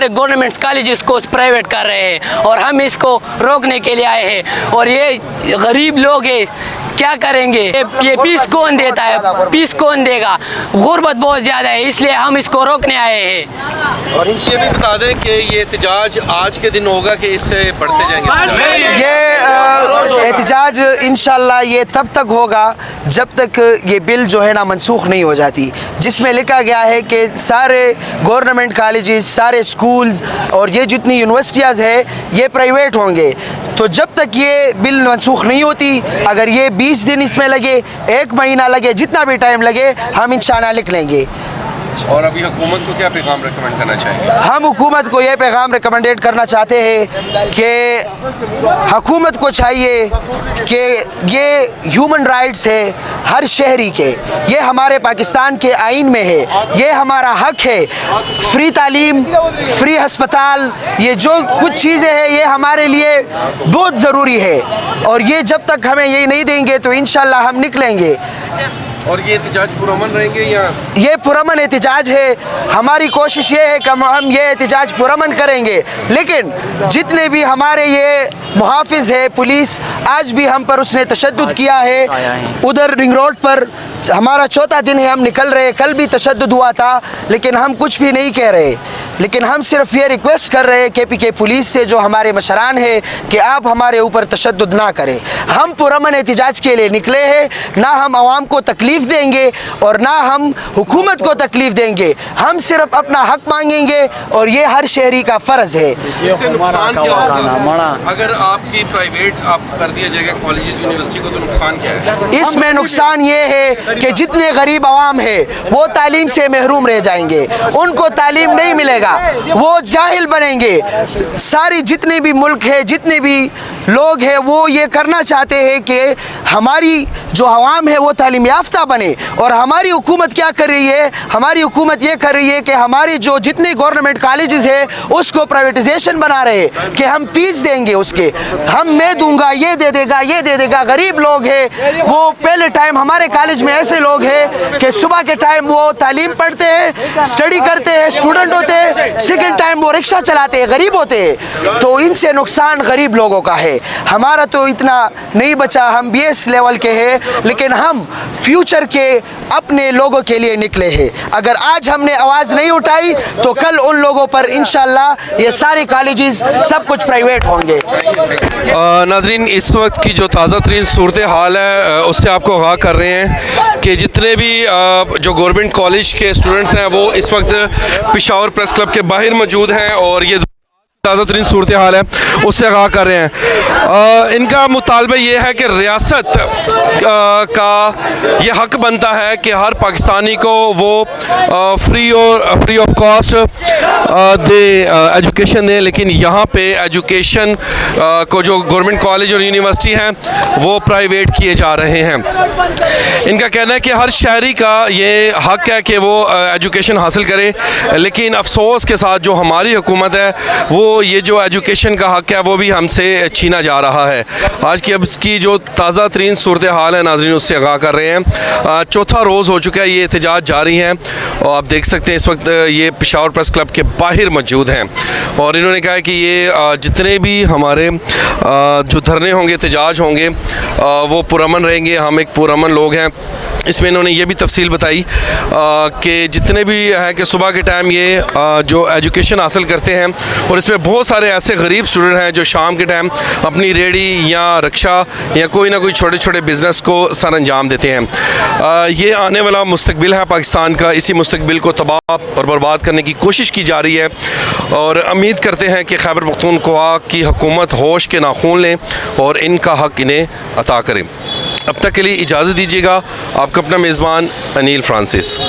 हमारे government colleges को private कर रहे हैं और हम इसको रोकने के लिए आए हैं। और ये गरीब लोग हैं, क्या करेंगे? ये फीस कौन देता है? फीस कौन देगा? गुर्बत बहुत ज़्यादा है, इसलिए हम इसको रोकने आए हैं। और इनसे भी बता दें कि ये एहतजाज आज के दिन होगा कि इससे बढ़ते जाएंगे? ये एहतजाज इंशाल्लाह ये तब तक होगा जब तक ये बिल जो है ना मनसूख नहीं हो जाती, जिसमें लिखा गया है कि सारे गवर्नमेंट कॉलेजेस, सारे स्कूल्स और ये जितनी यूनिवर्सिटीज़ है ये प्राइवेट होंगे। तो जब तक ये बिल मनसूख नहीं होती, अगर ये 20 दिन इसमें लगे, 1 महीना लगे, जितना भी टाइम लगे, हम इंशाल्लाह लिख लेंगे। और अभी हुकूमत को क्या पैगाम रेकमेंड करना चाहेंगे? हम हुकूमत को ये पैगाम रिकमेंडेड करना चाहते हैं कि हुकूमत को चाहिए कि ये ह्यूमन राइट्स है हर शहरी के, ये हमारे पाकिस्तान के आइन में है, ये हमारा हक है। फ्री तालीम, फ्री हस्पताल, ये जो कुछ चीज़ें हैं ये हमारे लिए बहुत ज़रूरी है। और ये जब तक हमें ये नहीं देंगे तो इंशाल्लाह हम निकलेंगे। और ये एहतजाज पुरअमन रहेंगे या? ये पुरअमन एहतजाज है। हमारी कोशिश ये है कि हम ये एहतजाज पुरअमन करेंगे, लेकिन जितने भी हमारे ये मुहाफिज है पुलिस, आज भी हम पर उसने तशद्दुद किया है। उधर रिंग रोड पर हमारा 4था दिन है, हम निकल रहे, कल भी तशद्दुद हुआ था, लेकिन हम कुछ भी नहीं कह रहे। लेकिन हम सिर्फ ये रिक्वेस्ट कर रहे हैं KPK पुलिस से, जो हमारे मशरान है, कि आप हमारे ऊपर तशद्दुद ना करें। हम पुरअमन एहतजाज के लिए निकले हैं, ना हम आवाम को तकलीफ़ देंगे और ना हम हुकूमत को तकलीफ़ देंगे। हम सिर्फ अपना हक मांगेंगे और ये हर शहरी का फ़र्ज़ है। इससे नुकसान क्या होगा? अगर आपकी प्राइवेट आप कर दिया जाएगा कॉलेजेस यूनिवर्सिटी को, तो नुकसान क्या है? इसमें नुकसान ये है कि जितने गरीब आवाम है वो तालीम से महरूम रह जाएंगे, उनको तालीम नहीं मिलेगा, वो जाहिल बनेंगे। सारी जितने भी मुल्क है, जितने भी लोग हैं, वो ये करना चाहते हैं कि हमारी जो आवाम है वो तालीम याफ्ता बने। और हमारी हुकूमत क्या कर रही है? हमारी हुकूमत ये कर रही है कि हमारे जो जितने गवर्नमेंट कॉलेजेस है उसको प्राइवेटाइजेशन बना रहे हैं कि हम फीस देंगे उसके, मैं दूंगा, ये दे देगा, ये दे देगा। गरीब लोग हैं वो, पहले टाइम हमारे कॉलेज में ऐसे लोग हैं कि सुबह के टाइम वो तालीम पढ़ते हैं, स्टडी करते हैं, स्टूडेंट होते हैं, सेकेंड टाइम वो रिक्शा चलाते हैं, गरीब होते हैं। तो इनसे नुकसान गरीब लोगों का है। हमारा तो इतना नहीं बचा, हम BS लेवल के हैं, लेकिन हम फ्यूचर के अपने लोगों के लिए निकले हैं। अगर आज हमने आवाज़ नहीं उठाई तो कल उन लोगों पर इंशाल्लाह ये सारे कॉलेजेस सब कुछ प्राइवेट होंगे। नाज़रीन, इस वक्त की जो ताज़ा तरीन सूरत हाल है उससे आपको आगाह कर रहे हैं कि जितने भी जो गवर्नमेंट कॉलेज के स्टूडेंट्स हैं वो इस वक्त पेशावर प्रेस क्लब के बाहर मौजूद हैं और ये ताज़ा तरीन सूरत हाल है उससे आगाह कर रहे हैं। इनका मुतालबा ये है कि रियासत का ये हक बनता है कि हर पाकिस्तानी को वो free of cost they education दें, लेकिन यहाँ पे एजुकेशन को जो गवर्नमेंट कॉलेज और यूनिवर्सिटी हैं वो प्राइवेट किए जा रहे हैं। इनका कहना है कि हर शहरी का ये हक है कि वो एजुकेशन हासिल करे, लेकिन अफसोस के साथ जो हमारी हुकूमत है वो ये जो एजुकेशन का हक है वो भी हमसे छीना जा रहा है। आज की अब की जो ताज़ा तरीन सूरत हाल है नाज़रीन उससे आगाह कर रहे हैं। 4था रोज़ हो चुका है, ये एहतजाज जारी है और आप देख सकते हैं इस वक्त ये पेशावर प्रेस क्लब के बाहर मौजूद हैं और इन्होंने कहा है कि ये जितने भी हमारे जो धरने होंगे, एहतजाज होंगे, वो पुरअमन रहेंगे। हम एक पुरअमन लोग हैं। इसमें इन्होंने ये भी तफसील बताई कि जितने भी हैं कि सुबह के टाइम ये जो एजुकेशन हासिल करते हैं और इसमें बहुत सारे ऐसे गरीब स्टूडेंट हैं जो शाम के टाइम अपनी रेडी या रिक्शा या कोई ना कोई छोटे छोटे बिज़नेस को सर अंजाम देते हैं। ये आने वाला मुस्तकबिल है पाकिस्तान का, इसी मुस्तकबिल को तबाह और बर्बाद करने की कोशिश की जा रही है और उम्मीद करते हैं कि खैबर पख्तूनख्वा की हुकूमत होश के नाखून लें और इनका हक इन्हें अता करें। अब तक के लिए इजाज़त दीजिएगा। आपका अपना मेज़बान अनील फ्रांसिस।